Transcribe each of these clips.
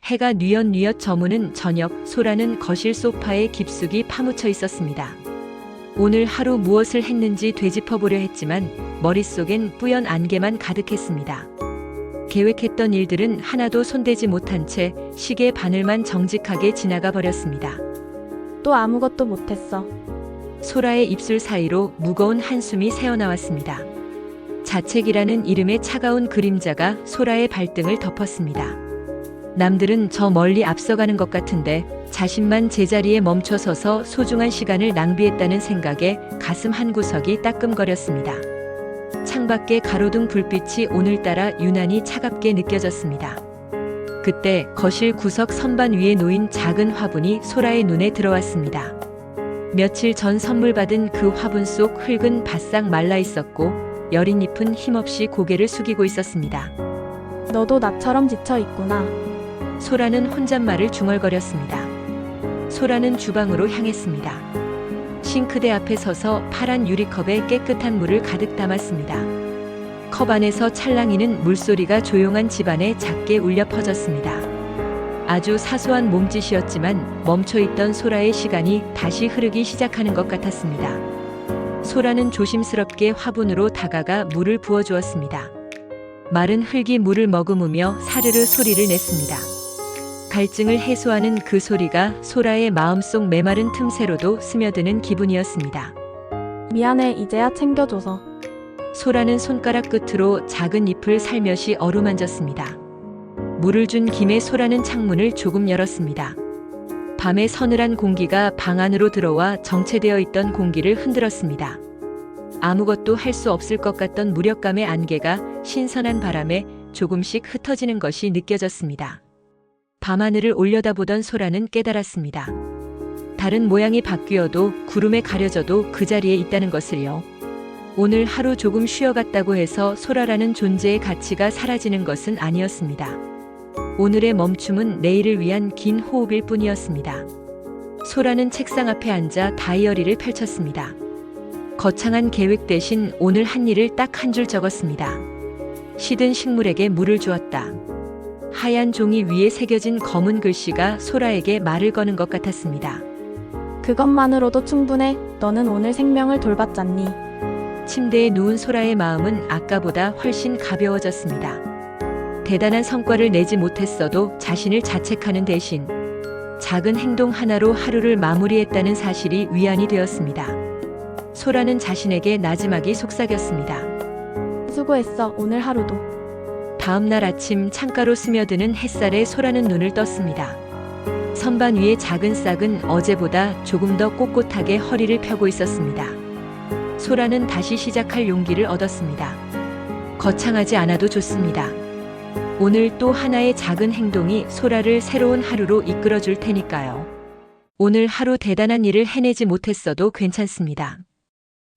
해가 뉘엿뉘엿 저무는 저녁, 소라는 거실 소파에 깊숙이 파묻혀 있었습니다. 오늘 하루 무엇을 했는지 되짚어보려 했지만 머릿속엔 뿌연 안개만 가득했습니다. 계획했던 일들은 하나도 손대지 못한 채 시계 바늘만 정직하게 지나가 버렸습니다. 또 아무것도 못했어. 소라의 입술 사이로 무거운 한숨이 새어나왔습니다. 자책이라는 이름의 차가운 그림자가 소라의 발등을 덮었습니다. 남들은 저 멀리 앞서가는 것 같은데 자신만 제자리에 멈춰서서 소중한 시간을 낭비했다는 생각에 가슴 한구석이 따끔거렸습니다. 창밖에 가로등 불빛이 오늘따라 유난히 차갑게 느껴졌습니다. 그때 거실 구석 선반 위에 놓인 작은 화분이 소라의 눈에 들어왔습니다. 며칠 전 선물 받은 그 화분 속 흙은 바싹 말라 있었고 여린 잎은 힘없이 고개를 숙이고 있었습니다. 너도 나처럼 지쳐 있구나. 소라는 혼잣말을 중얼거렸습니다. 소라는 주방으로 향했습니다. 싱크대 앞에 서서 파란 유리컵에 깨끗한 물을 가득 담았습니다. 컵 안에서 찰랑이는 물소리가 조용한 집안에 작게 울려 퍼졌습니다. 아주 사소한 몸짓이었지만 멈춰있던 소라의 시간이 다시 흐르기 시작하는 것 같았습니다. 소라는 조심스럽게 화분으로 다가가 물을 부어주었습니다. 마른 흙이 물을 머금으며 사르르 소리를 냈습니다. 갈증을 해소하는 그 소리가 소라의 마음속 메마른 틈새로도 스며드는 기분이었습니다. 미안해, 이제야 챙겨줘서. 소라는 손가락 끝으로 작은 잎을 살며시 어루만졌습니다. 물을 준 김에 소라는 창문을 조금 열었습니다. 밤의 서늘한 공기가 방 안으로 들어와 정체되어 있던 공기를 흔들었습니다. 아무것도 할 수 없을 것 같던 무력감의 안개가 신선한 바람에 조금씩 흩어지는 것이 느껴졌습니다. 밤하늘을 올려다보던 소라는 깨달았습니다. 다른 모양이 바뀌어도 구름에 가려져도 그 자리에 있다는 것을요. 오늘 하루 조금 쉬어갔다고 해서 소라라는 존재의 가치가 사라지는 것은 아니었습니다. 오늘의 멈춤은 내일을 위한 긴 호흡일 뿐이었습니다. 소라는 책상 앞에 앉아 다이어리를 펼쳤습니다. 거창한 계획 대신 오늘 한 일을 딱 한 줄 적었습니다. 시든 식물에게 물을 주었다. 하얀 종이 위에 새겨진 검은 글씨가 소라에게 말을 거는 것 같았습니다. 그것만으로도 충분해. 너는 오늘 생명을 돌봤잖니. 침대에 누운 소라의 마음은 아까보다 훨씬 가벼워졌습니다. 대단한 성과를 내지 못했어도 자신을 자책하는 대신 작은 행동 하나로 하루를 마무리했다는 사실이 위안이 되었습니다. 소라는 자신에게 나지막이 속삭였습니다. 수고했어, 오늘 하루도. 다음 날 아침 창가로 스며드는 햇살에 소라는 눈을 떴습니다. 선반 위의 작은 싹은 어제보다 조금 더 꼿꼿하게 허리를 펴고 있었습니다. 소라는 다시 시작할 용기를 얻었습니다. 거창하지 않아도 좋습니다. 오늘 또 하나의 작은 행동이 소라를 새로운 하루로 이끌어 줄 테니까요. 오늘 하루 대단한 일을 해내지 못했어도 괜찮습니다.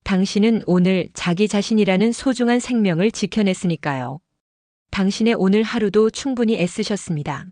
당신은 오늘 자기 자신이라는 소중한 생명을 지켜냈으니까요. 당신의 오늘 하루도 충분히 애쓰셨습니다.